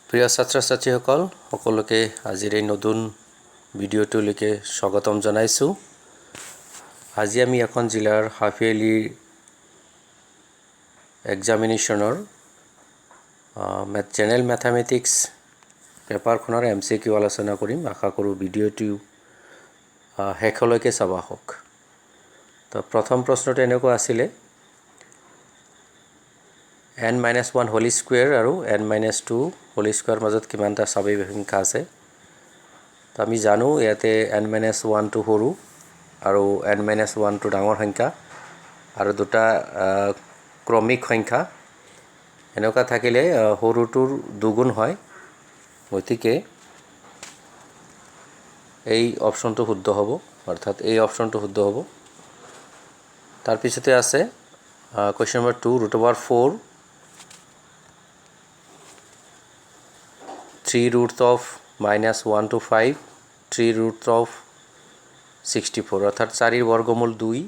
প্ৰিয় ছাত্ৰ-ছাত্ৰীসকল সকলোকে আজিৰ এই নতুন ভিডিঅ'টোলৈকে স্বাগতম জনাইছোঁ। আজি আমি এখন জিলাৰ হাফ ইয়াৰলি এক্সামিনেশ্যনৰ জেনেৰেল মেথামেটিক্স পেপাৰখনৰ MCQ আলোচনা কৰিম। আশা কৰোঁ ভিডিঅ'টো শেষলৈকে চাবা হওক। তো প্ৰথম প্ৰশ্নটো এনেকুৱা আছিলে n-1 হোল স্কুৱেৰ আৰু n-2 হোল স্কুৱেৰ মাজত কিমানটা স্বাভাৱিক সংখ্যা আছে। তো আমি জানো ইয়াতে n-1টো সৰু আৰু n-1টো ডাঙৰ সংখ্যা আৰু দুটা ক্ৰমিক সংখ্যা এনেকুৱা থাকিলে সৰুটোৰ দুগুণ হয়, গতিকে এই অপশ্যনটো শুদ্ধ হ'ব, অৰ্থাৎ এই অপশ্যনটো শুদ্ধ হ'ব। তাৰপিছতে আছে question number 2 √4 3 root of -1 to 5 3 root of 64 অর্থাৎ 4 বর্গমূল 2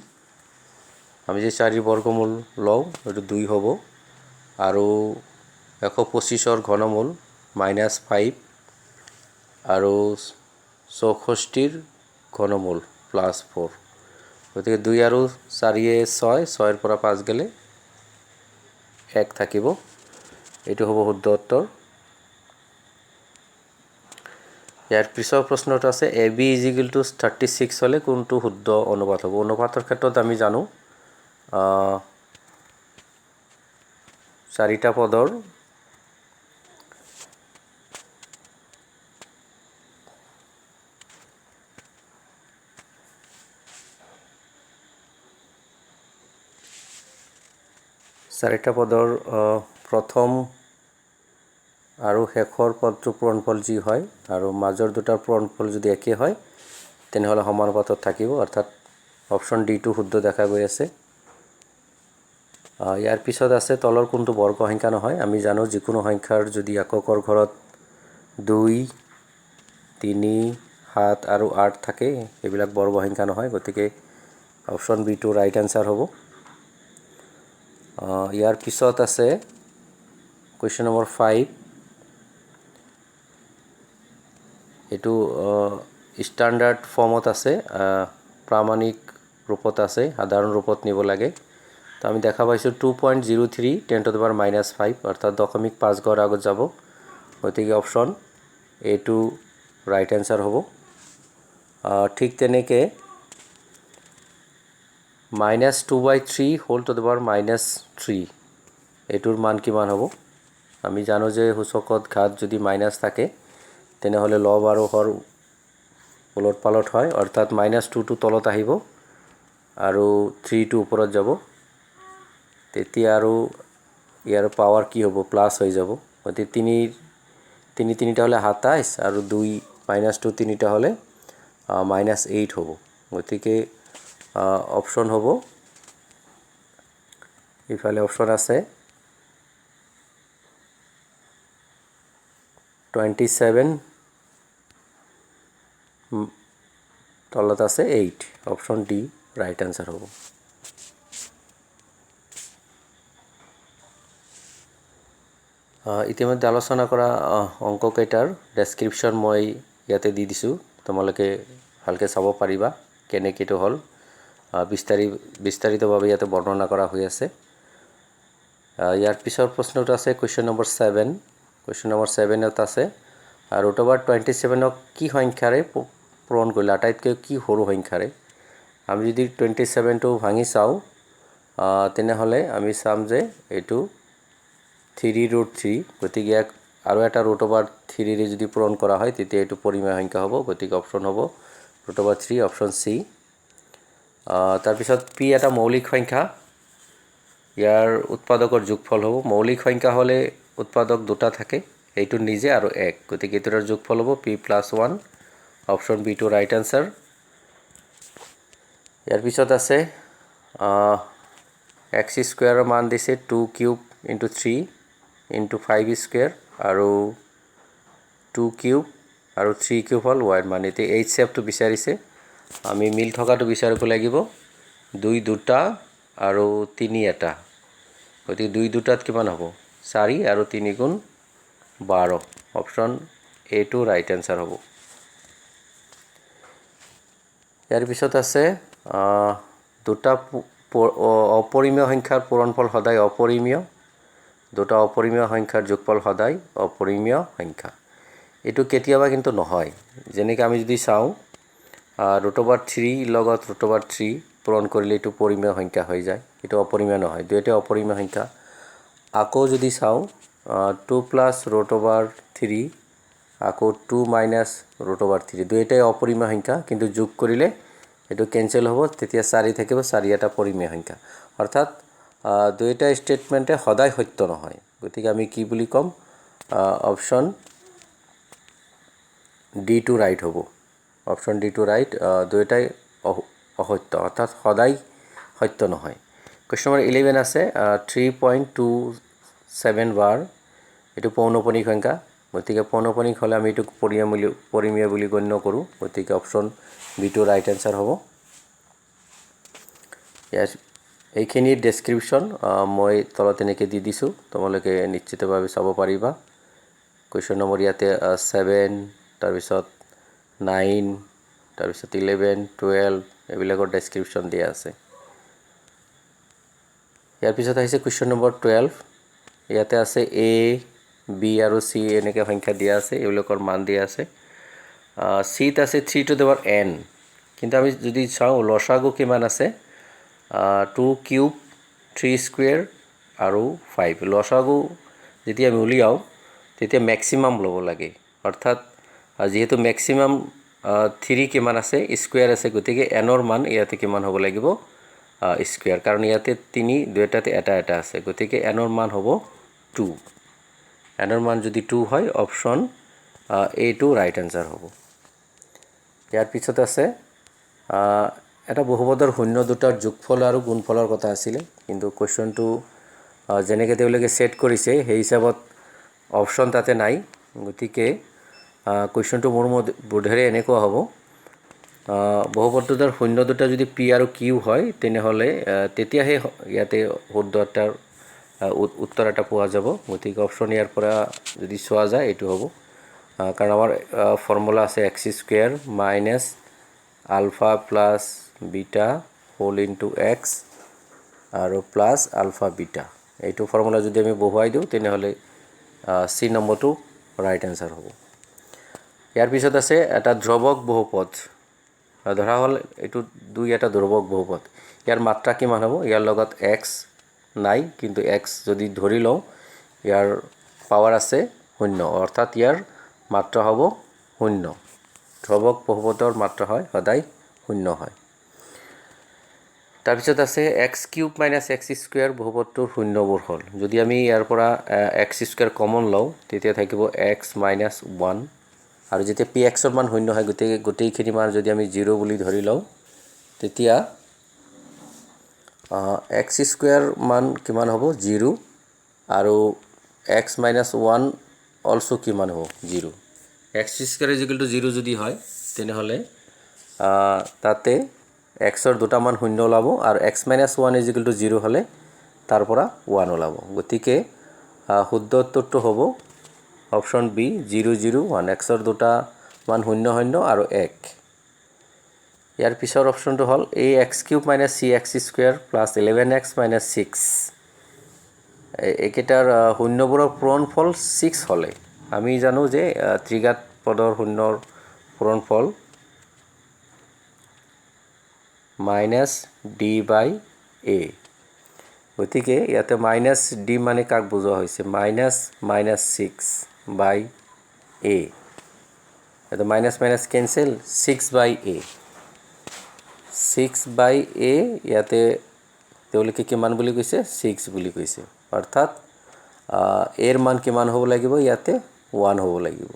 আমি যে 4 বর্গমূল লওঁ এটো 2 হ'ব আৰু 125 ৰ ঘনমূল -5 আৰু 64 ৰ ঘনমূল +4 গতিকে 2 আৰু 4 এ 6 6 ৰ পৰা 5 গেলে 1 থাকিব। এটো হ'ব শুদ্ধ উত্তৰ। ইয়াৰ পিছৰ প্ৰশ্নটো আছে AB = 36 হলে কোনটো শুদ্ধ অনুপাত হ'ব। অনুপাতৰ ক্ষেত্ৰত আমি জানো চাৰিটা পদৰ প্ৰথম আৰু শেষৰ পদটো পূৰণফল যি হয় আৰু মাজৰ দুটাৰ পূৰণফল যদি একে হয় তেনেহলে সমানুপাতত থাকিব, অৰ্থাৎ অপশ্যন ডি টো শুদ্ধ দেখা গৈ আছে। ইয়াৰ পিছত আছে তলৰ কোনটো বৰ্গ সংখ্যা নহয়। আমি জানো যিকোনো সংখ্যাৰ যদি এককৰ ঘৰত 2 3 7 আৰু 8 থাকে এইবিলাক বৰ্গ সংখ্যা নহয়, গতিকে অপশ্যন বি টো ৰাইট আনসাৰ হ'ব। ইয়াৰ পিছত আছে কুৱেশ্যন নম্বৰ 5 এটো ষ্টেণ্ডাৰ্ড ফৰ্মত আছে, প্ৰামাণিক ৰূপত আছে, সাধাৰণ ৰূপত নিব লাগে। তো আমি দেখা পাইছোঁ 2.03 10⁻⁻5 অৰ্থাৎ 0.5 ঘৰ আগত যাব, গতিকে অপশ্যন এ টো ৰাইট আনসাৰ হ'ব। ঠিক তেনেকৈ -2/3 হোল টু দ্য পাৱাৰ -3 এটোৰ মান কিমান হ'ব। আমি জানো যে সূচকত ঘাত যদি মাইনাছ থাকে তেনেহলে লব আৰু হৰ উলট পালট হয়, অৰ্থাৎ -2 টো তলত আহিব আৰু 3 টো ওপৰত যাব, তেতিয়া আৰু ইয়াৰ পাৱাৰ কি হ'ব প্লাস হৈ যাব। গতিকে 3 তিনিটা হলে 27 আৰু 2 -2 তিনিটা হলে -8 হ'ব। গতিকে অপশ্যন হ'ব ইফালে অপশ্যন আছে 27 তলত আছে 8, অপশ্যন ডি ৰাইট আনসাৰ হ'ব। ইতিমধ্যে আলোচনা কৰা অংককেইটাৰ ডেসক্ৰিপশ্যন মই ইয়াতে দি দিছোঁ, তোমালোকে ভালকৈ চাব পাৰিবা কেনেকৈ হ'ল বিস্তাৰিতভাৱে ইয়াতে বৰ্ণনা কৰা হৈ আছে। ইয়াৰ পিছৰ প্ৰশ্নটো আছে কুৱেশ্যন নম্বৰ 7। কুৱেশ্যন নম্বৰ 7ত আছে √27ক কি সংখ্যাৰে পূৰণ কৰিলে, আটাইতকৈ কি সৰু সংখ্যাৰে। আমি যদি 27টো ভাঙি চাওঁ তেনেহলে আমি চাম যে এইটো 3√3, গতিকে আৰু এটা √3 ৰে যদি পূৰণ কৰা হয় তেতিয়া এইটো পৰিমেয় সংখ্যা হ'ব, গতিকে অপশ্যন হ'ব √3, অপশ্যন সি। তাৰপিছত পি এটা মৌলিক সংখ্যা, ইয়াৰ উৎপাদকৰ যোগফল হ'ব। মৌলিক সংখ্যা হলে উৎপাদক দুটা থাকে, এইটো নিজে আৰু 1, গতিকে এটোৰ যোগফল হ'ব p+1, অপশ্যন বি টো ৰাইট আনসাৰ। ইয়াৰ পিছত আছে x² ৰ মান দিছে 2³ * 3 * 5² আৰু 2³ আৰু 3³ হ'ল y ৰ মান। এতিয়া এই শেপটো বিচাৰিছে, আমি মিল থকাটো বিচাৰিব লাগিব, 2 দুটা আৰু 3 এটা, গতিকে 2 দুটাত কিমান হ'ব 4 আৰু 3 গুণ 12 অপশ্যন এ টু ৰাইট এনসাৰ হ'ব ইয়াৰ পিছত আছে দুটা অপৰিমেয় সংখ্যাৰ পূৰণফল সদায় অপৰিমেয় দুটা অপৰিমেয় সংখ্যাৰ যোগফল সদায় অপৰিমেয় সংখ্যা এটো কেতিয়াবা কিন্তু নহয় যেনেকৈ আমি যদি চাওঁ √3 লগত √3 পূৰণ কৰিলে এটো পৰিমেয় সংখ্যা হৈ যায় এটো অপৰিমেয় নহয় দুইটা অপৰিমেয় সংখ্যা আকৌ যদি চাওঁ 2 + √3 আকৌ 2 - √3 দুইটাই অপৰিমেয় সংখ্যা কিন্তু যোগ কৰিলে এটো ক্যান্সেল হ'ব তেতিয়া 4 থাকিব 4 এটা পৰিমেয় সংখ্যা অৰ্থাৎ দুইটা স্টেটমেন্টে সদায় সত্য নহয় গতিকে আমি কি বুলি কম অপশ্যন ডি টু ৰাইট হ'ব অপশ্যন ডি টু ৰাইট দুইটাই অসত্য অৰ্থাৎ সদায় সত্য নহয় কোৱেশ্চন নম্বৰ 11 আছে 3.27 বাৰ এটো পৌনঃপুনিক সংখ্যা গতিকে পৌনঃপুনিক হলে আমি এটো পৰিমেয় বুলি গণ্য কৰো গতিকে অপশ্যন বি টু ৰাইট এনসাৰ হ'ব ইয়াৰ এইখিনি ডেসক্ৰিপচন মই তলত এনেকৈ দি দিছো তোমালোকে নিশ্চিতভাৱে চাব পাৰিবা কোৱেশ্চন নম্বৰ ইয়াতে 7 তাৰ পিছত 9 তাৰ পিছত 11 12 এবিলাকৰ ডেসক্ৰিপচন দিয়া আছে ইয়াৰ পিছত আহিছে কোৱেশ্চন নম্বৰ 12 ইয়াতে আছে a b আৰু c এনেকৈ সংখ্যা দিয়া আছে এবিলাকৰ মান দিয়া আছে c ত আছে 3 টু the power n কিন্তু আমি যদি চাওঁ লসাগু কিমান আছে 2 কিউব 3 স্কয়াৰ আৰু 5 লসাগু যেতিয়া আমি উলিয়াও তেতিয়া ম্যাক্সিমাম ল'ব লাগে অৰ্থাৎ যেহেতু ম্যাক্সিমাম 3 কিমান আছে স্কয়াৰ আছে গতিকে n ৰ মান ইয়াতে কিমান হ'ব লাগিব স্কয়াৰ কাৰণ ইয়াতে 3 দুইটাতে এটা এটা আছে গতিকে n ৰ মান হ'ব 2 n ৰ মান যদি 2 হয় অপশ্যন এ টু ৰাইট এনসাৰ হ'ব ইয়াৰ পিছত আছে এটা বহুপদৰ শূন্য দুটাৰ যোগফল আৰু গুণফলৰ কথা আছিল কিন্তু কোৱেশ্চনটো যেনেকৈ তেওঁলোকে সেট কৰিছে সেই হিচাপত অপশ্যন তাতে নাই গতিকে কোৱেশ্চনটো মোৰ বোধেৰে এনেকুৱা হ'ব বহুপদৰ শূন্য দুটা যদি p আৰু q হয় তেনেহলে তেতিয়াহে ইয়াতে শুদ্ধ এটাৰ উত্তৰ এটা পোৱা যাব গতিকে অপশ্যন ইয়াৰ পৰা যদি চোৱা যায় এটো হ'ব কাৰণ আমাৰ ফৰ্মুলা আছে x² - alpha plus beta whole into x আৰু প্লাস আলফা বিটা এইটো ফৰ্মুলা যদি আমি বহুৱাই দিও তেনেহলে সি নম্বৰটো ৰাইট এনসাৰ হ'ব ইয়াৰ পিছত আছে এটা ধ্ৰুৱক বহুপদ ধৰা হল এটো দুই এটা ধ্ৰুৱক বহুপদ ইয়াৰ মাত্ৰা কিমান হ'ব ইয়াৰ লগত x নাই কিন্তু x যদি ধৰি লও ইয়াৰ পাৱাৰ আছে 0 অৰ্থাৎ ইয়াৰ মাত্ৰা হ'ব 0 ধ্ৰুৱক বহুপদৰ মাত্ৰা হয় সদায় 0 হয় তাৰ পিছত আছে x³ - x² বহুপদটোৰ শূন্যবোৰ হল যদি আমি ইয়াৰ পৰা x² কমন লও তেতিয়া থাকিব x - 1 আৰু যেতিয়া px ৰ মান 0 হয় গোটেইখিনি মান যদি আমি 0 বুলি ধৰি লও তেতিয়া x² মান কিমান হ'ব 0 আৰু x - 1 অলসো কিমান হ'ব 0 x² = 0 যদি হয় তেনেহলে তাতে x ৰ দুটা মান 0 ওলাব আৰু x - 1 = 0 হলে তাৰ পৰা 1 ওলাব গতিকে শুদ্ধ উত্তৰটো হ'ব অপশ্যন বি 0 0 1 x ৰ দুটা মান 0 0 আৰু 1 ইয়াৰ পিছৰ অপশ্যনটো হল ax³ - cx² + 11x - 6 একেটাৰ শূন্যবোৰৰ পূৰণফল 6 হলে আমি জানো যে ত্ৰিঘাত পদৰ শূন্যৰ পূৰণফল -d/a গতিকে ইয়াতে -d মানে কাক বুজোৱা হৈছে -6/a এটা minus minus cancel 6/a 6/a ইয়াতে তেওঁলোকে কিমান বুলি কৈছে 6 বুলি কৈছে অৰ্থাৎ এৰ মান কিমান হ'ব লাগিব ইয়াতে 1 হ'ব লাগিব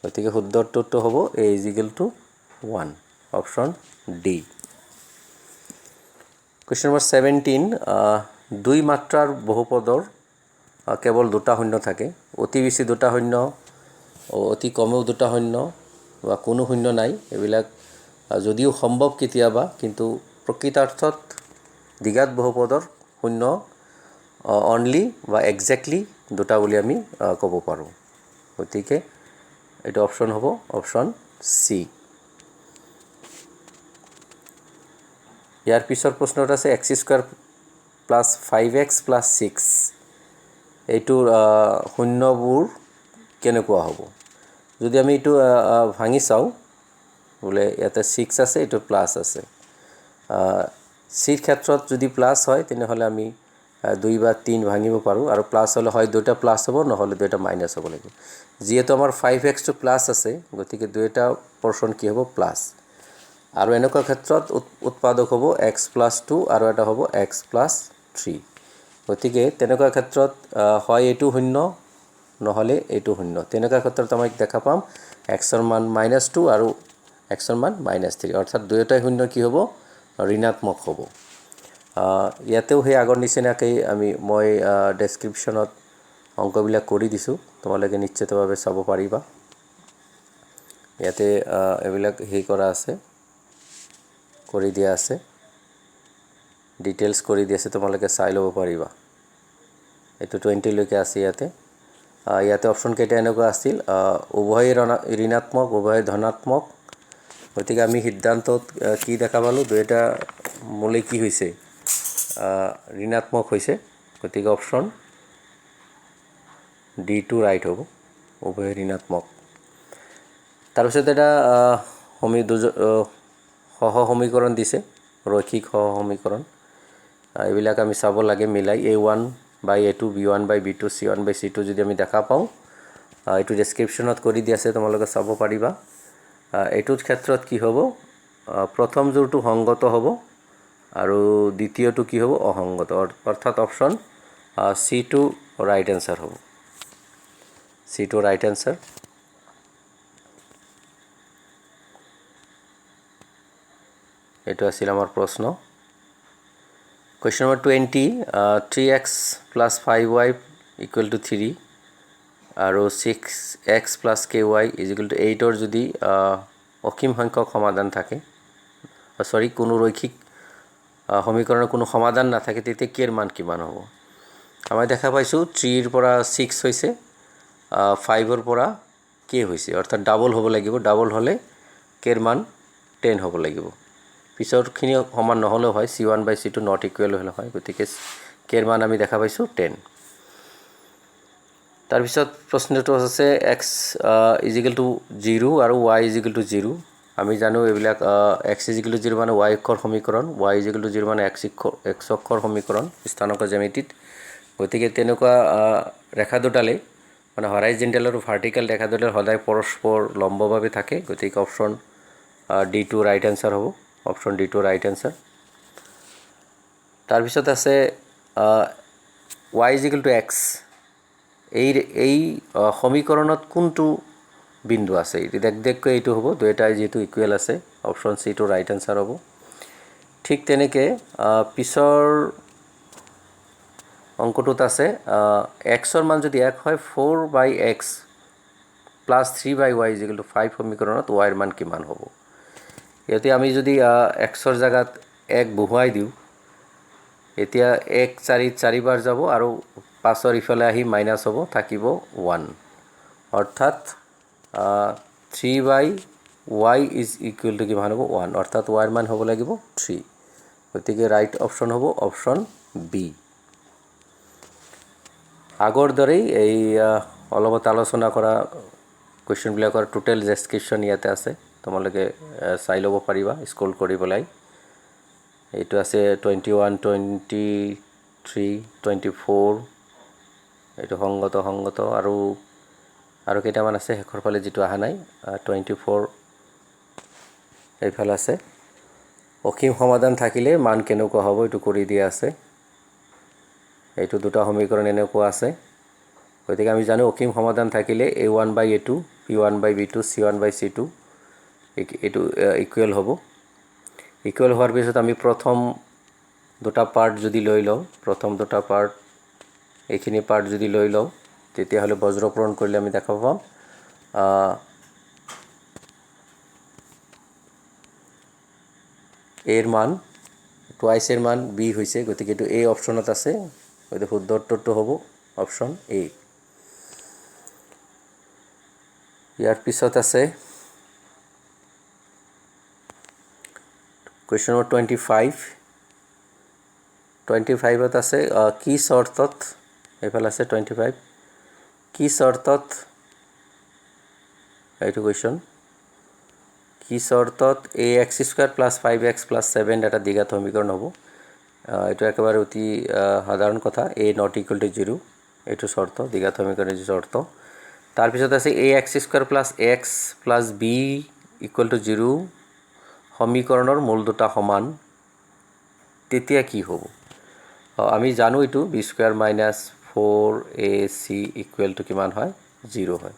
গতিকে শুদ্ধ উত্তৰটো হ'ব a = 1 option D question number 17 দুই মাত্ৰাৰ বহুপদৰ কেৱল দুটা শূন্য থাকে অতি বেছি দুটা শূন্য অতি কমেও দুটা শূন্য বা কোনো শূন্য নাই এবিলাক যদিও সম্ভৱ কেতিয়াবা কিন্তু প্ৰকৃতাৰ্থত দ্বিঘাত বহুপদৰ শূন্য অনলি বা এক্স্যাক্টলি দুটা বুলি আমি ক'ব পাৰোঁ গতিকে এইটো অপশ্যন হ'ব অপশ্যন চি ইয়াৰ পিছৰ প্ৰশ্নত আছে x square plus 5x plus 6 এইটোৰ শূন্যবোৰ কেনেকুৱা হ'ব যদি আমি এইটো ভাঙি চাওঁ বোলে ইয়াতে 6 আছে এইটো প্লাছ আছে চিৰ ক্ষেত্ৰত যদি প্লাছ হয় তেনেহ'লে আমি 2 বা 3 ভাঙিব পাৰোঁ আৰু প্লাছ হ'লে হয় দুটা প্লাছ হ'ব নহ'লে দুটা মাইনাছ হ'ব লাগিব যিহেতু আমাৰ 5x টো প্লাছ আছে গতিকে দুটা পৰ্চন কি হ'ব প্লাছ আৰু এনেকুৱা ক্ষেত্ৰত উৎপাদক হ'ব x + 2 আৰু এটা হ'ব x + 3 গতিকে তেনেকুৱা ক্ষেত্ৰত হয় এইটো শূন্য নহ'লে এইটো শূন্য তেনেকুৱা ক্ষেত্ৰত আমি দেখা পাম x ৰ মান -2 আৰু x ৰ মান -3 অৰ্থাৎ দুয়োটাই শূন্য কি হ'ব ঋণাত্মক হ'ব ইয়াতেও সেই আগৰ নিচিনাকৈ মই ডেছক্ৰিপশ্যনত অংকবিলাক কৰি দিছোঁ তোমালোকে নিশ্চিতভাৱে চাব পাৰিবা ইয়াতে এইবিলাক কৰা আছে কৰি দিয়া আছে ডিটেইলছ কৰি দিয়া আছে তোমালোকে চাই ল'ব পাৰিবা এইটো 20 লৈকে আছে ইয়াতে অপশ্যন কেইটা এনেকুৱা আছিল উভয় ঋণাত্মক উভয় ধনাত্মক গতিকে আমি সিদ্ধান্তত কি দেখা পালোঁ দুইটা মূলে কি হৈছে ঋণাত্মক হৈছে গতিকে অপশ্যন ডি টু ৰাইট হ'ব উভয় ঋণাত্মক তাৰপিছত এটা সহ সমীকৰণ দিছে ৰৈখিক সহ সমীকৰণ এইবিলাক আমি চাব লাগে মিলাই a1 by a2 b1 by b2 c1 by c2 যদি আমি দেখা পাওঁ এইটো ডেছক্ৰিপশ্যনত কৰি দিয়া আছে তোমালোকে চাব পাৰিবা এইটোৰ ক্ষেত্ৰত কি হ'ব প্ৰথম যোৰটো সংগত হ'ব আৰু দ্বিতীয়টো কি হ'ব অসংগত অৰ্থাৎ অপশ্যন C2 ৰাইট এনসাৰ হ'ব C2 ৰাইট এনসাৰ এইটো আছিল আমাৰ প্ৰশ্ন Question number 20 3x plus 5y equal to 3 আৰু 6x plus ky is equal to 8 or যদি অসীম সংখ্যক সমাধান থাকে কোনো ৰৈখিক সমীকৰণৰ কোনো সমাধান নাথাকে তেতিয়া k ৰ মান কিমান হ'ব আমি দেখা পাইছো 3 ৰ পৰা 6 হৈছে 5 ৰ পৰা k হৈছে অৰ্থাৎ ডাবল হ'ব লাগিব ডাবল হ'লে k ৰ মান 10 হ'ব লাগিব পিছৰখিনি সমান নহ'লেও হয় c1 by c2 not equal হ'লে হয় গতিকে k ৰ মান আমি দেখা পাইছো 10 তাৰপিছত প্ৰশ্নটো আছে x is equal to 0 আৰু y is equal to 0 আমি জানো এইবিলাক x is equal to 0 মানে y অক্ষৰ সমীকৰণ y is equal to 0 মানে x অক্ষৰ সমীকৰণ স্থানাংক জ্যামিতিত গতিকে তেনেকুৱা ৰেখা দুটালে মানে হৰাইজন্টেল আৰু ভাৰ্টিকেল ৰেখা দুটাৰ সদায় পৰস্পৰ লম্বভাৱে থাকে গতিকে অপশ্যন D2 ৰাইট এনসাৰ হ'ব অপশ্যন D2 ৰাইট এনসাৰ তাৰপিছত আছে y is equal to x এই সমীকৰণত কোনটো বিন্দু আছে দেখকৈ এইটো হ'ব দুইটাই যেটো ইকুৱেল আছে অপশ্যন C2 ৰাইট এনসাৰ হ'ব ঠিক তেনেকৈ পিছৰ অংকটোত আছে x ৰ মান যদি 1 হয় 4/x plus 3/y is equal to 5 সমীকৰণত y ৰ মান কিমান হ'ব ইয়াতে আমি যদি x ৰ জায়গাত 1 বহুৱাই দিওঁ এতিয়া 1 4 বাৰ যাব আৰু 5 ৰ ইফালে আহি মাইনাস হ'ব থাকিব 1 অৰ্থাৎ 3/y is equal to কিমান হ'ব 1 অৰ্থাৎ y ৰ মান হ'ব লাগিব 3 গতিকে ৰাইট অপশ্যন হ'ব অপশ্যন বি আগৰ দৰেই এই অলপত আলোচনা কৰা কোৱেশ্চনবিলাকৰ টোটেল ডেছক্ৰিপশ্যন ইয়াতে আছে তোমালোকে চাই ল'ব পাৰিবা স্ক্ৰল কৰি পেলাই এইটো আছে 21 23 24 এইটো সংগত আৰু কেইটামান আছে শেষৰ ফালে যেটো আহা নাই 24 এইফালে আছে অসীম সমাধান থাকিলে মান কেনেকুৱা হ'ব এইটো কৰি দিয়া আছে এইটো দুটা সমীকৰণ এনেকুৱা আছে গতিকে আমি জানো অসীম সমাধান থাকিলে a1 by a2 b1 by b2 c1 by c2 এইটো ইকুৱেল হ'ব ইকুৱেল হোৱাৰ পিছত আমি প্ৰথম দুটা পাৰ্ট যদি লৈ লওঁ প্ৰথম দুটা পাৰ্ট এইখিনি পাৰ্ট যদি লৈ লওঁ তেতিয়া হলে বজ্ৰপূৰণ কৰিলে আমি দেখা পাম এৰ মান টুৱাইস এৰ মান b হৈছে গতিকে এটো a অপচনত আছে গতিকে শুদ্ধ উত্তৰটো হ'ব অপশ্যন এ। ইয়াৰ পিছত আছে কুৱেশ্যন নম্বৰ 25। 25ত আছে কি চৰ্তত, এইফালে আছে 25, কি চৰ্তত, এইটো কুৱেশ্যন, কি চৰ্তত ax² + 5x + 7 এটা দ্বিঘাত সমীকৰণ হ'ব। এইটো একেবাৰে অতি সাধাৰণ কথা, a ≠ = 0, এইটো চৰ্ত, দ্বিঘাত সমীকৰণৰ যি চৰ্ত। তাৰপিছত আছে ax² + x + b = 0 সমীকৰণৰ মূল দুটা সমান, তেতিয়া কি হ'ব? আমি জানো এইটো b² - 4ac = কিমান হয়? 0 হয়।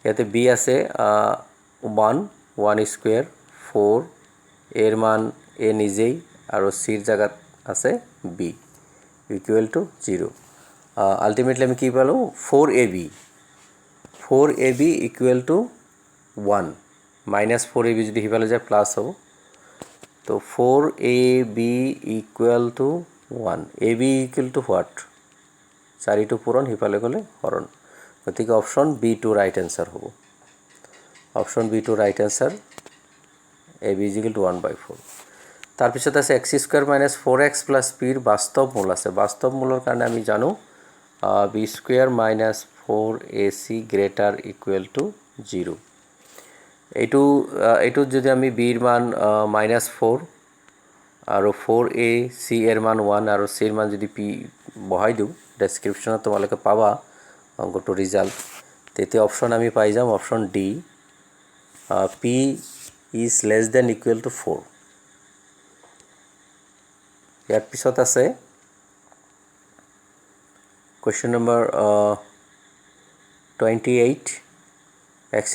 ইয়াতে b আছে 1² 4, এৰ মান a নিজেই আৰু cৰ জাগাত আছে b = 0। আল্টিমেটলি আমি কি পালোঁ? 4ab = 1, -4ab যদি সিফালে যায় প্লাছ হ'ব, তো 4ab = 1, ab = হোৱাট? 4টো পূৰণ, সিফালে গ'লে হৰণ, গতিকে অপশ্যন b2 ৰাইট এনচাৰ হ'ব। Option b2 right answer, ab = 1/4। তাৰপিছত আছে x² - 4x + p ৰ বাস্তৱ মূল আছে। বাস্তৱ মূলৰ কাৰণে আমি জানো b² - 4ac > 0। এইটোত যদি আমি bৰ মান -4 আৰু 4ac এৰ মান 1 আৰু c ৰ মান যদি p বহাই দিওঁ, ডেছক্ৰিপশ্যনত তোমালোকে পাবা অংকটো ৰিজাল্ট, তেতিয়া অপশ্যন আমি পাই যাম option D, p is less than equal to 4। ইয়াৰ পিছত আছে question number 28। x²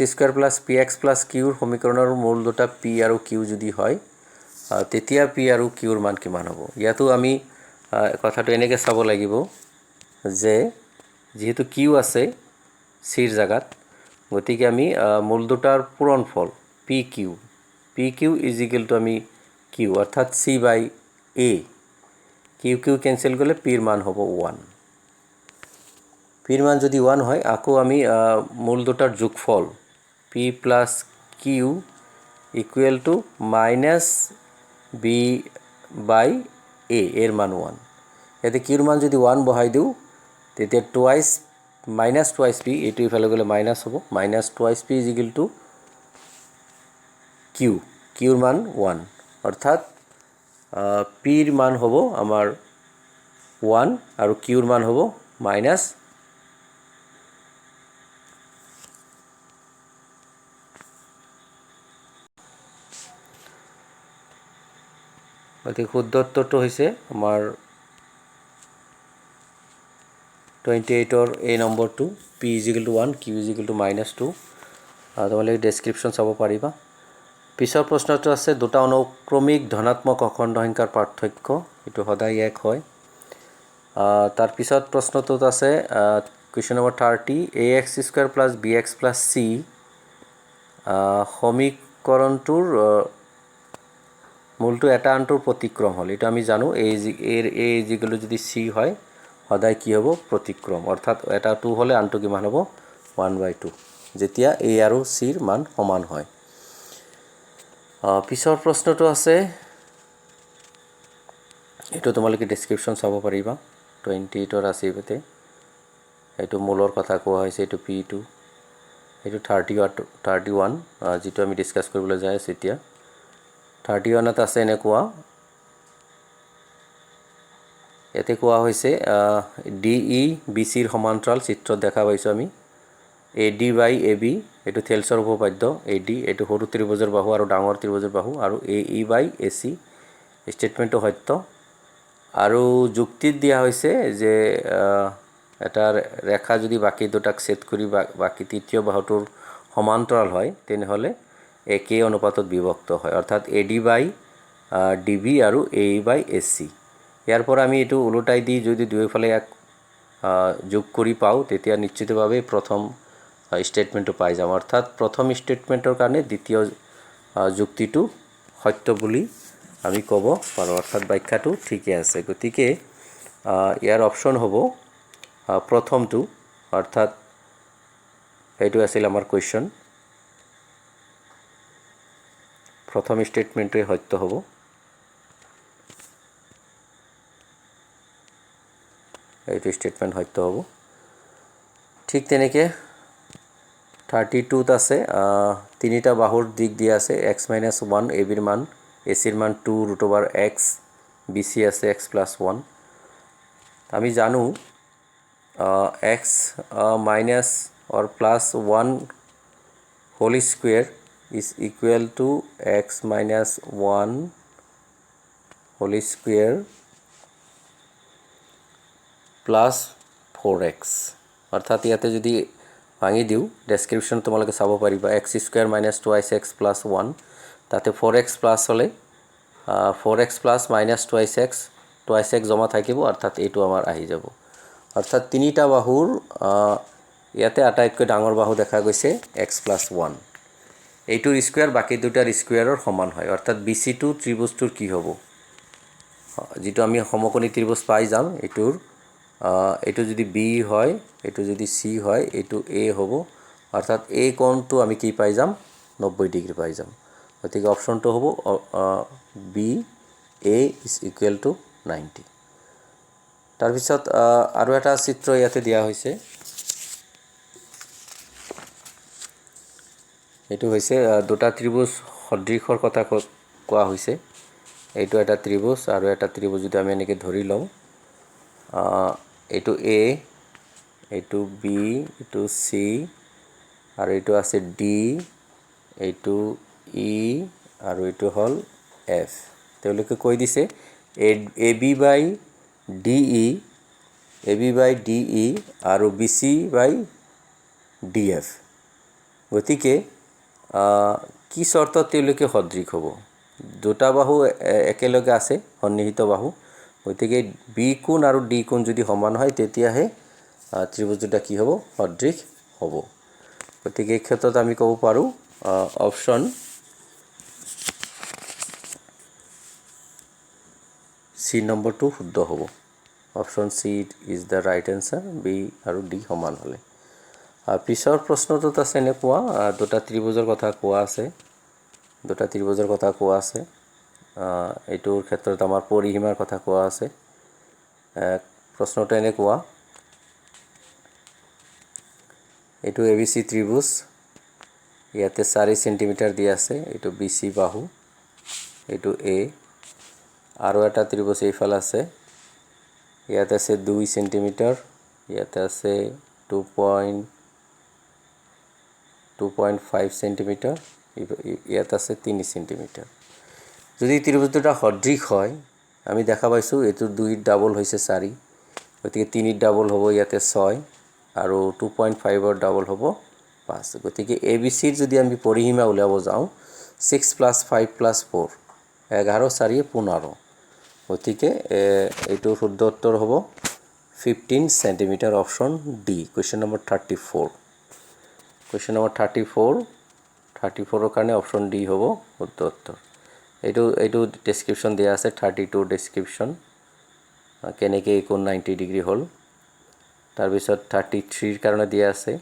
+ px + q ৰ সমীকৰণৰ মূল দুটা p আৰু q যদি হয়, তেতিয়া p আৰু q ৰ মান কিমান হ'ব? ইয়াতো আমি কথাটো এনেকৈ চাব লাগিব যে যিহেতু q আছে cৰ জাগাত, গতিকে আমি মূল দুটাৰ পূৰণফল pq = আমি q অৰ্থাৎ c/a, q কেঞ্চেল কৰিলে p ৰ মান হ'ব 1। p ৰ মান যদি 1 হয়, আকৌ আমি মূল দুটাৰ যোগফল p + q = -b/a, এৰ মান 1। ইয়াতে q ৰ মান যদি 1 বহাই দিওঁ, তেতিয়া -2p, এইটো ইফালে গ'লে মাইনাছ হ'ব, -2p = q, q ৰ মান 1, অৰ্থাৎ p ৰ মান হ'ব আমাৰ 1 আৰু q ৰ মান হ'ব -। গতিকে শুদ্ধ উত্তৰটো হৈছে আমাৰ 28ৰ a নম্বৰটো, p = 1, q = -2। তোমালোকে ডেছক্ৰিপশ্যন চাব পাৰিবা। পিছৰ প্ৰশ্নটো আছে দুটা অনুক্ৰমিক ধনাত্মক অখণ্ড সংখ্যাৰ পাৰ্থক্য, এইটো সদায় 1 হয়। তাৰপিছত প্ৰশ্নটোত আছে question number 30, ax² + bx + c সমীকৰণটোৰ মূলটো এটা আনটোৰ প্ৰতিক্ৰম হ'ল। এইটো আমি জানো a = যদি c হয়, সদায় কি হ'ব? প্ৰতিক্ৰম, অৰ্থাৎ এটা 2 হ'লে আনটো কিমান হ'ব? 1/2, যেতিয়া a আৰু c ৰ মান সমান হয়। পিছৰ প্ৰশ্নটো আছে, এইটো তোমালোকে ডেছক্ৰিপশ্যন চাব পাৰিবা, 28ৰ আছে ইয়াতে, এইটো মূলৰ কথা কোৱা হৈছে, এইটো p2, এইটো 31, যিটো আমি ডিছকাছ কৰিবলৈ যাই আছোঁ এতিয়া। 31ত আছে এনেকুৱা, ইয়াতে কোৱা হৈছে DE BC ৰ সমান্তৰাল, চিত্ৰত দেখা পাইছোঁ আমি, AD/AB, এইটো থেলছৰ উপপাদ্য, AD এইটো সৰু ত্ৰিভুজৰ বাহু আৰু ডাঙৰ ত্ৰিভুজৰ বাহু, আৰু AE/AC ষ্টেটমেণ্টটো সত্য। আৰু যুক্তিত দিয়া হৈছে যে এটা ৰেখা যদি বাকী দুটাক ছেদ কৰি বাকী তৃতীয় বাহুটোৰ সমান্তৰাল হয়, তেনেহ'লে একেই অনুপাতত বিভক্ত হয়, অৰ্থাৎ AD/DB আৰু AE/AC। ইয়াৰ পৰা আমি এইটো ওলোটাই দি যদি দুয়োফালে যোগ কৰি পাওঁ, তেতিয়া নিশ্চিতভাৱে প্ৰথম ষ্টেটমেণ্টটো পাই যাম, অৰ্থাৎ প্ৰথম ষ্টেটমেণ্টৰ কাৰণে দ্বিতীয় যুক্তিটো সত্য বুলি আমি ক'ব পাৰোঁ, অৰ্থাৎ ব্যাখ্যাটো ঠিকে আছে। গতিকে ইয়াৰ অপশ্যন হ'ব প্ৰথমটো অৰ্থাৎ এইটো আছিল আমাৰ কুৱেশ্যন প্ৰথম ষ্টেটমেণ্টটোৱে সত্য হ'ব এইটো ষ্টেটমেণ্ট সত্য হ'ব ঠিক তেনেকৈ 32ত আছে তিনিটা বাহুৰ দিশ দিয়া আছে x-1 a bৰ মান ac ৰ মান 2√x bc আছে x+1 আমি জানো x minus or plus 1 whole square is equal to x minus 1 whole square plus 4x অৰ্থাৎ ইয়াতে যদি ভাঙি দিওঁ ডেসক্ৰিপশন তোমালোকে চাব পাৰিবা x square minus 2x plus 1 তাতে 4x plus হলে 4x plus minus 2x জমা থাকিব অৰ্থাৎ এইটো আমাৰ আহি যাব অৰ্থাৎ তিনিটা বাহুৰ ইয়াতে আটাইতকৈ ডাঙৰ বাহু দেখা গৈছে x+1 এইটোৰ স্কয়াৰ বাকি দুটাৰ স্কয়াৰৰ সমান হয় অৰ্থাৎ BC2 ত্ৰিভুজটোৰ কি হ'ব যেটো আমি সমকোণী ত্ৰিভুজ পাই যাম এইটো যদি B হয় এইটো যদি C হয় এইটো A হ'ব অৰ্থাৎ A কোণটো আমি কি পাই যাম 90 ডিগ্ৰী পাই যাম গতিকে অপচনটো হ'ব B A is equal to 90 তাৰ পিছত আৰু এটা চিত্ৰ ইয়াতে দিয়া হৈছে এইটো হৈছে দুটা ত্ৰিভুজ সদৃশৰ কথা কোৱা হৈছে এইটো এটা ত্ৰিভুজ আৰু এটা ত্ৰিভুজ যদি আমি এনেকৈ ধৰি লওঁ এইটো A এইটো B এইটো C আৰু এইটো আছে D এইটো E আৰু এইটো হল F তেওঁলোকে কৈ দিছে AB by DE আৰু BC by DF গতিকে কি শৰ্তত তেওঁলোকে সদৃশ হ'ব দুটা বাহু একেলগে আছে সন্নিহিত বাহু গতিকে B কোণ আৰু D কোণ যদি সমান হয় তেতিয়াহে ত্ৰিভুজ দুটা কি হ'ব সদৃশ হ'ব গতিকে এই ক্ষেত্ৰত আমি ক'ব পাৰো অপচন C নম্বৰটো শুদ্ধ হ'ব option C is the right answer B আৰু D সমান হলে পিছৰ প্ৰশ্নটোত আছে এনেকুৱা দুটা ত্ৰিভুজৰ কথা কোৱা আছে এইটোৰ ক্ষেত্ৰত আমাৰ পৰিসীমাৰ কথা কোৱা আছে প্ৰশ্নটো এনেকুৱা এইটো ABC ত্ৰিভুজ ইয়াতে 4 সেন্টিমিটাৰ দিয়া আছে এইটো BC বাহু এইটো A আৰু এটা ত্ৰিভুজ এইফালে আছে ইয়াতে আছে 2 সেন্টিমিটাৰ ইয়াতে আছে 2.5 সেন্টিমিটাৰ ইয়াতে আছে 3 সেন্টিমিটাৰ যদি ত্ৰিভুজ দুটা সদৃশ হয় আমি দেখা পাইছো এটো 2 ডাবল হৈছে 4 গতিকে 3 ডাবল হ'ব ইয়াতে 6 আৰু 2.5 ৰ ডাবল হ'ব 5 গতিকে ABC ৰ যদি আমি পৰিসীমা উলিয়াব যাওঁ 6 + 5 + 4 11 4 15 গতিকে এইটো শুদ্ধ উত্তৰ হ'ব 15 centimetre option D question number 34 question number 34 ৰ কাৰণে অপচন ডি হ'ব শুদ্ধ উত্তৰ এইটো ডেসক্ৰিপশন দিয়া আছে 32 ডেসক্ৰিপশন কেনেকৈ এই কোণ 90 ডিগ্ৰী হ'ল তাৰ পিছত 33 ৰ কাৰণে দিয়া আছে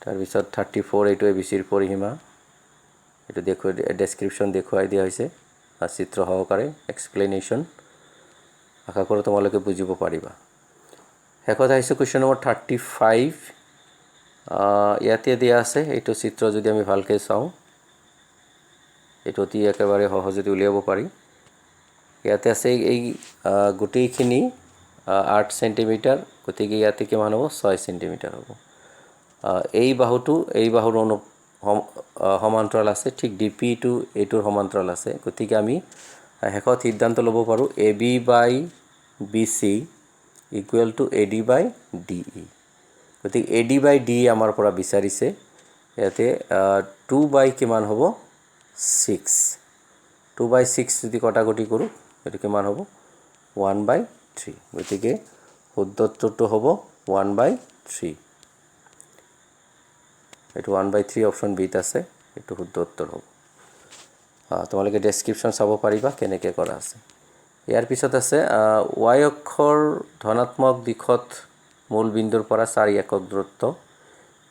তাৰ পিছত 34 এইটো ABC ৰ পৰিসীমা এইটো ডেসক্ৰিপশন দেখুৱাই দিয়া হৈছে চিত্ৰ সহকাৰে এক্সপ্লেনেশ্যন আশা কৰোঁ তোমালোকে বুজিব পাৰিবা শেষত আহিছে কোৱেশ্চন নম্বৰ 35 ইয়াতে দিয়া আছে এইটো চিত্ৰ যদি আমি ভালকৈ চাওঁ এইটো অতি একেবাৰে সহজে উলিয়াব পাৰি ইয়াতে আছে এই গোটেইখিনি 8 সেন্টিমিটাৰ গতিকে ইয়াতে কিমান হ'ব 6 সেন্টিমিটাৰ হ'ব এই বাহুৰ সমান্তৰাল আছে ঠিক DP টু এইটোৰ সমান্তৰাল আছে গতিকে আমি শেষত সিদ্ধান্ত ল'ব পাৰো AB by BC equal to AD by DE গতিকে AD by DE আমাৰ পৰা বিচাৰিছে ইয়াতে 2 by কিমান হ'ব 6 2 by 6 যদি কটাকটি কৰো এটো কিমান হ'ব 1 by 3 গতিকে শুদ্ধ উত্তৰটো হ'ব 1 by 3 এটো 1 by 3 অপচন বি ত আছে এটো শুদ্ধ উত্তৰ হ'ব তোমালোকে ডেসক্ৰিপশন চাব পাৰিবা কেনেকৈ কৰা আছে ইয়াৰ পিছত আছে y অক্ষৰ ধনাত্মক দিশত মূল বিন্দুৰ পৰা 4 একক দূৰত্ব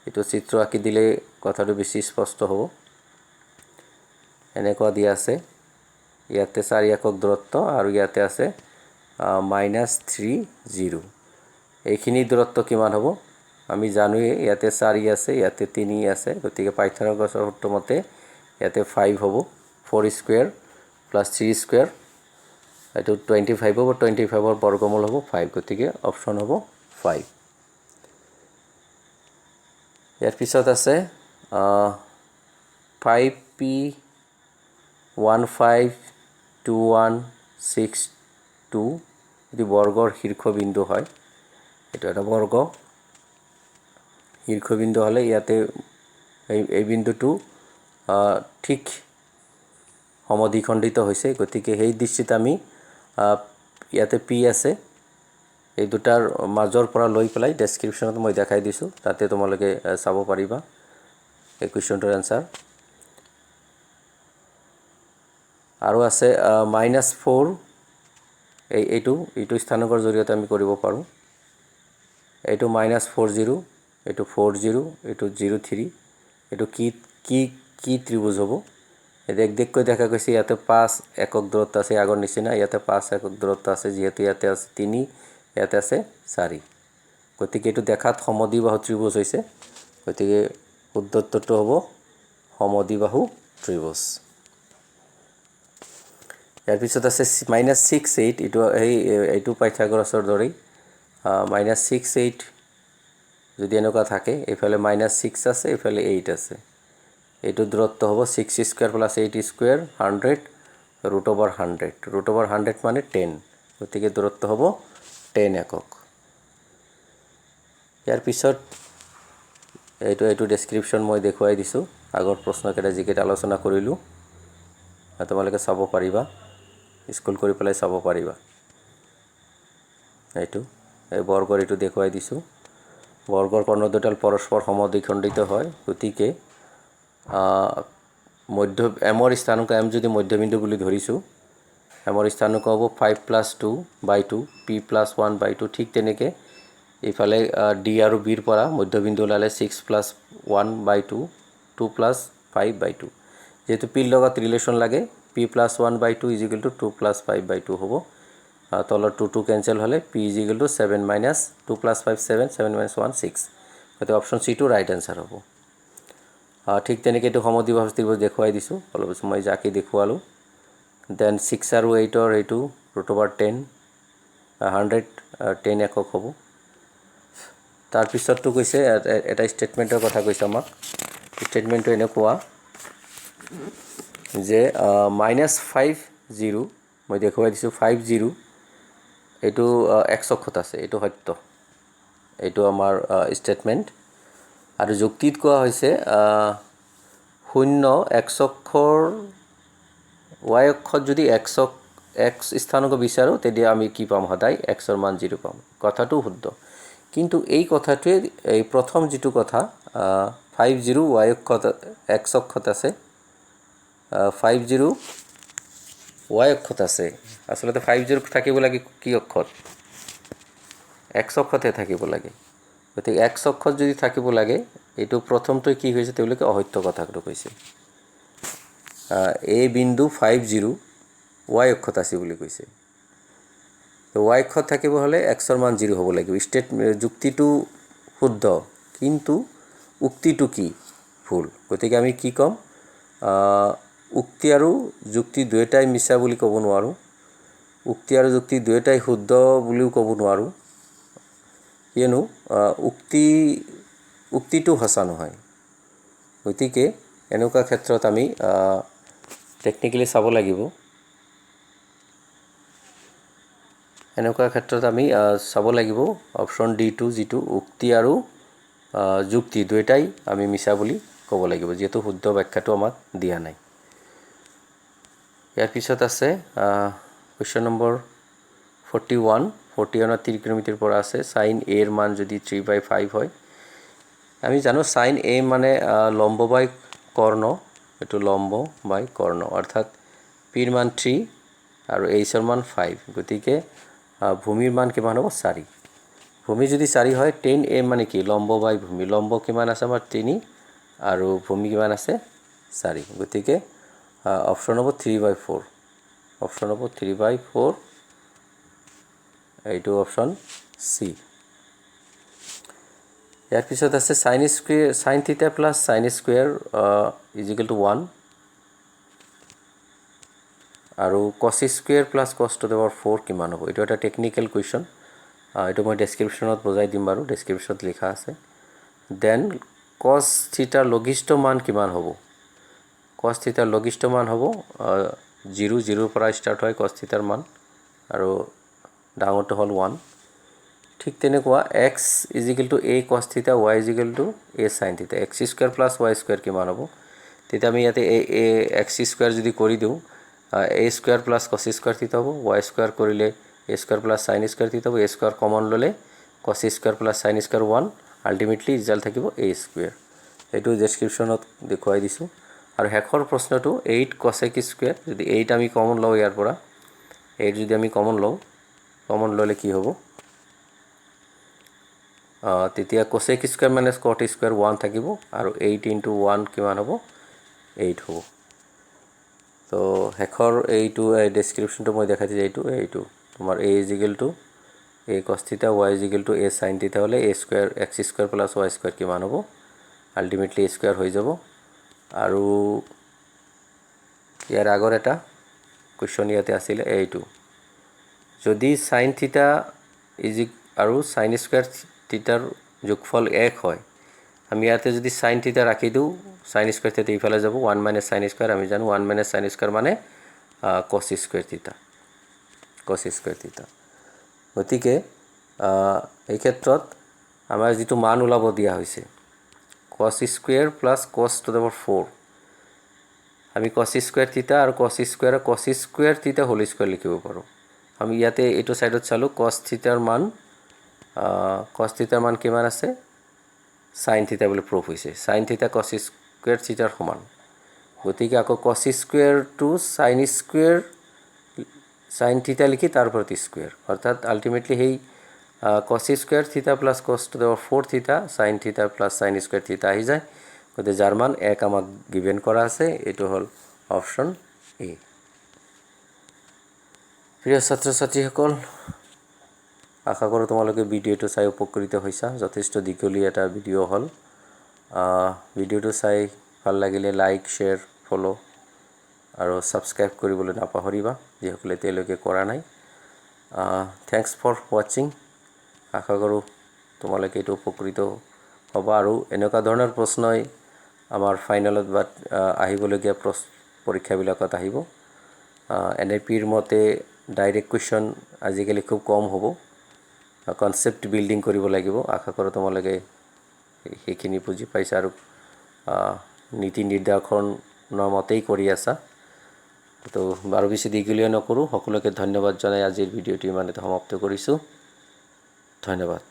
এইটো চিত্ৰ আঁকি দিলে কথাটো বেছি স্পষ্ট হ'ব এনেকুৱা দিয়া আছে ইয়াতে 4 একক দূৰত্ব আৰু ইয়াতে আছে -3 0 এইখিনি দূৰত্ব কিমান হ'ব আমি জানোৱে ইয়াতে 4 আছে ইয়াতে 3 আছে গতিকে পাইথাগোৰাছৰ সূত্ৰ মতে ইয়াতে 5 হ'ব 4 স্কয়াৰ প্লাস 3 স্কয়াৰ এটো 25 হ'ব 25 ৰ বৰ্গমূল হ'ব 5 গতিকে অপচন হ'ব 5 ইয়াৰ পিছত আছে 5p 152162 যদি বৰ্গৰ শীৰ্ষবিন্দু হয় এটা এটা বৰ্গ শীৰ্ষবিন্দু হলে ইয়াতে এই বিন্দুটো ঠিক সমদ্বিখণ্ডিত হৈছে গতিকে সেই দৃষ্টিত আমি ইয়াতে p আছে এই দুটাৰ মাজৰ পৰা লৈ পেলাই ডেসক্ৰিপচনত মই দেখাই দিছো তাতে তোমালোকে চাব পাৰিবা এই কোৱেশ্চনটোৰ আনসাৰ আৰু আছে -4 এইটো স্থানাংকৰ জৰিয়তে আমি কৰিব পাৰো এইটো -40 এইটো 40 এইটো 03 এইটো কি ত্ৰিভুজ হ'ব দেখকৈ দেখা গৈছে ইয়াতে 5 একক দূৰত্ব আছে আগৰ নিচিনা ইয়াতে 5 একক দূৰত্ব আছে যেহেতু ইয়াতে আছে 3 ইয়াতে আছে 4 গতিকে এটো দেখাত সমদ্বিবাহু ত্ৰিভুজ হৈছে গতিকে উত্তৰটো হ'ব সমদ্বিবাহু ত্ৰিভুজ ইয়াৰ পিছত আছে -68 এইটো পাইথাগোৰাছৰ দৰেই -68 যদি এনেকুৱা থাকে এফালে -6 আছে এফালে 8 আছে এইটো দূৰত্ব হ'ব 6 স্কয়াৰ প্লাস 8 স্কয়াৰ 100 √100 মানে 10 গতিকে দূৰত্ব হ'ব 10 একক ইয়াৰ পিছত এইটো ডেসক্ৰিপচন মই দেখুৱাই দিছো আগৰ প্ৰশ্নকেইটা যিকেইটা আলোচনা কৰিলো তোমালোকে চাব পাৰিবা স্কুল কৰি পেলাই চাব পাৰিবা এইটো এই বৰ্গৰ এইটো দেখুৱাই দিছো বৰ্গৰ কৰ্ণ দুটাল পৰস্পৰ সমদ্বিখণ্ডিত হয় গতিকে মধ্য এমৰ স্থানাংক m যদি মধ্যবিন্দু বুলি ধৰিছো এমৰ স্থানাংক হ'ব 5 + 2/2 p + 1/2 ঠিক তেনেকে ইফালে d আৰু b ৰ পৰা মধ্যবিন্দু লালে 6 + 1/2 2 + 5/2 যেহেতু p ৰ লগত ৰিলেচন লাগে p + 1/2 = 2 + 5/2 হ'ব তলৰ 2 কেনসেল হলে p = 7 - 2 + 5 7 7 - 1 6 গতিকে অপচন সি টো ৰাইট আনসাৰ হ'ব ঠিক তেনেকে এটো সমদ্বিবাহু ত্ৰিভুজ দেখুৱাই দিছো অলপ সময় জাকি দেখুৱালো দেন 6 আৰু 8 ৰ এইটো √10 110 একক হ'ব তাৰ পিছতটো কৈছে এটা স্টেটমেন্টৰ কথা কৈছে আমাক স্টেটমেন্টটো এনেকুৱা যে -50 মই দেখুৱাই দিছো 50 এইটো x অক্ষত আছে এইটো সত্য এইটো আমাৰ স্টেটমেন্ট আৰু যুক্তিত কোৱা হৈছে 0 x অক্ষৰ y অক্ষত যদি x স্থানাংক বিচাৰো তেতিয়া আমি কি পাম সদায় x ৰ মান 0 পাম কথাটো শুদ্ধ কিন্তু এই কথাটোৱে এই প্ৰথম যেটো কথা 50 y অক্ষত x অক্ষত আছে 50 y অক্ষত আছে আসলতে 50 থাকিব লাগে কি অক্ষত x অক্ষতে থাকিব লাগে গতিকে x অক্ষত যদি থাকিব লাগে এটো প্ৰথমটো কি হৈছে তেওঁলোকে অসত্য কথাটো কৈছে এই বিন্দু 50 y অক্ষত আছে বুলি কৈছে তো y অক্ষত থাকিব হলে x ৰ মান 0 হ'ব লাগিব যুক্তিটো শুদ্ধ কিন্তু উক্তিটো কি ভুল গতিকে আমি কি কম উক্তি আৰু যুক্তি দুয়োটাই মিছা বুলি ক'ব নোৱাৰো উক্তি আৰু যুক্তি দুয়োটাই শুদ্ধ বুলিও ক'ব নোৱাৰো কিয়নো উক্তিটো সঁচা নহয় গতিকে এনেকুৱা ক্ষেত্ৰত আমি টেকনিক্যালি চাব লাগিব এনেকুৱা ক্ষেত্ৰত আমি চাব লাগিব অপচন ডি টো যেটো উক্তি আৰু যুক্তি দুয়োটাই আমি মিছা বুলি ক'ব লাগিব যেটো শুদ্ধ ব্যাখ্যাটো আমাক দিয়া নাই ইয়াৰ পিছত আছে কোৱেশ্চন নম্বৰ 41 41 ত্ৰিকোণমিতিৰ পৰা আছে sin a ৰ মান যদি 3/5 হয় আমি জানো sin a মানে লম্ব বাই কৰ্ণ এটো লম্ব বাই কৰ্ণ অৰ্থাৎ p ৰ মান 3 আৰু h ৰ মান 5 গতিকে ভূমিৰ মান কিমান হ'ব 4 ভূমি যদি 4 হয় 10m মানে কি লম্ব বাই ভূমি লম্ব কিমান আছে আমাৰ 3 আৰু ভূমি কিমান আছে 4 গতিকে অপশ্যন হ'ব 3/4 অপশ্যন হ'ব 3/4 এইটো অপশ্যন সি ইয়াৰ পিছত আছে sin θ plus sin square equal to 1 আৰু cos square plus cos to the power 4 কিমান হ'ব এটা এটা টেকনিক্যাল কোৱেশ্চন এইটো মই ডেসক্ৰিপচনত বুজাই দিম বাৰু ডেসক্ৰিপচনত লিখা আছে দেন cos থিটাৰ লঘিষ্ঠ মান কিমান হ'ব cos থিটাৰ লঘিষ্ঠ মান হ'ব 0 পৰা স্টাৰ্ট হয় cos থিটাৰ মান আৰু ডাঙৰটো হ'ল 1 ঠিক তেনেকুৱা x a cos থিটা y a sin থিটা x square plus y square কিমান হ'ব তেতিয়া আমি ইয়াতে a x স্কয়াৰ যদি কৰি দিও a square plus cos square থিটা হ'ব y স্কয়াৰ কৰিলে a square plus sin square থিটা হ'ব a স্কয়াৰ কমন ললে cos square plus sin square 1 ultimately result থাকিব a স্কয়াৰ এটো ডেসক্ৰিপচনত দেখুৱাই দিছো আৰু হেকৰ প্ৰশ্নটো 8 cosec স্কয়াৰ যদি 8 আমি কমন লও ইয়াৰ পৰা 8 যদি আমি কমন ললে কি হ'ব তেতিয়া cosec square minus cot square 1 থাকিব আৰু 8 into 1 কিমান হ'ব 8 হ'ব তো হেকৰ এইটো ডেসক্ৰিপচনটো মই দেখাই দিই এইটো তোমাৰ a a cos থিটা y a sin থিটা হলে a square x square plus y square কিমান হ'ব আলটিমেটলি a স্কয়াৰ হৈ যাব আৰু ইয়াৰ আগৰ এটা কোৱেশ্চন ইয়াতে আছিল এইটো যদি sin থিটা আৰু sin স্কয়াৰ থিটাৰ যোগফল 1 হয় আমি ইয়াতে যদি sin থিটা ৰাখি দিও sin স্কয়াৰ থিটা ইফালে যাব 1 minus sin স্কয়াৰ আমি জানো 1 minus sin স্কয়াৰ মানে cos স্কয়াৰ থিটা গতিকে এই ক্ষেত্ৰত আমাৰ যেটো মান ওলাব দিয়া হৈছে cos square plus cos to the power 4 আমি cos স্কয়াৰ থিটা আৰু cos square theta whole square লিখিব পাৰো আমি ইয়াতে এটো সাইডত চালো cos থিটাৰ মান কিমান আছে sin থিটা বুলি প্ৰুফ হৈছে sin থিটা cos স্কয়াৰ থিটাৰ সমান গতিকে আকৌ cos স্কয়াৰ টু sin থিটা লিখি তাৰ ওপৰত স্কয়াৰ অৰ্থাৎ আলটিমেটলি হেই cos square theta plus cos to the power 4 থিটা sin থিটা প্লাস sin স্কয়াৰ থিটা আহি যায় গতিকে যাৰ মান 1 আমাক গিভেন কৰা আছে এটো হল অপচন এ প্ৰিয় ছাত্ৰ ছাত্ৰীসকল আশা কৰো তোমালোকে ভিডিওটো চাই উপকৃত হৈছা যথেষ্ট দীঘলীয়া এটা ভিডিও হল ভিডিওটো চাই ভাল লাগিলে লাইক শেয়াৰ ফলো আৰু সাবস্ক্ৰাইব কৰিবলৈ নাপাহৰিবা যিসকলে তেলৈকে কৰা নাই থ্যাঙ্কস ফৰ ওয়াচিং আশা কৰো তোমালোকে এটো উপকৃত হবা আৰু এনেকুৱা ধৰণৰ প্ৰশ্নই আমাৰ ফাইনেলত বাট আহিবলগীয়া পৰীক্ষাবিলাকত আহিব এনএপিৰ মতে ডাইৰেক্ট কোৱেশ্চন আজিকালি খুব কম হ'ব কনসেপ্ট বিল্ডিং কৰিব লাগিব আশা কৰো তোমালোকে হেখিনি বুজি পাইছা আৰু নীতি নিৰ্দেশনৰ মতেই কৰি আছা তো বাৰু বেছি দীঘলীয়া নকৰো সকলোকে ধন্যবাদ জনাই আজিৰ ভিডিওটি ইমানতে সমাপ্ত কৰিছো ধন্যবাদ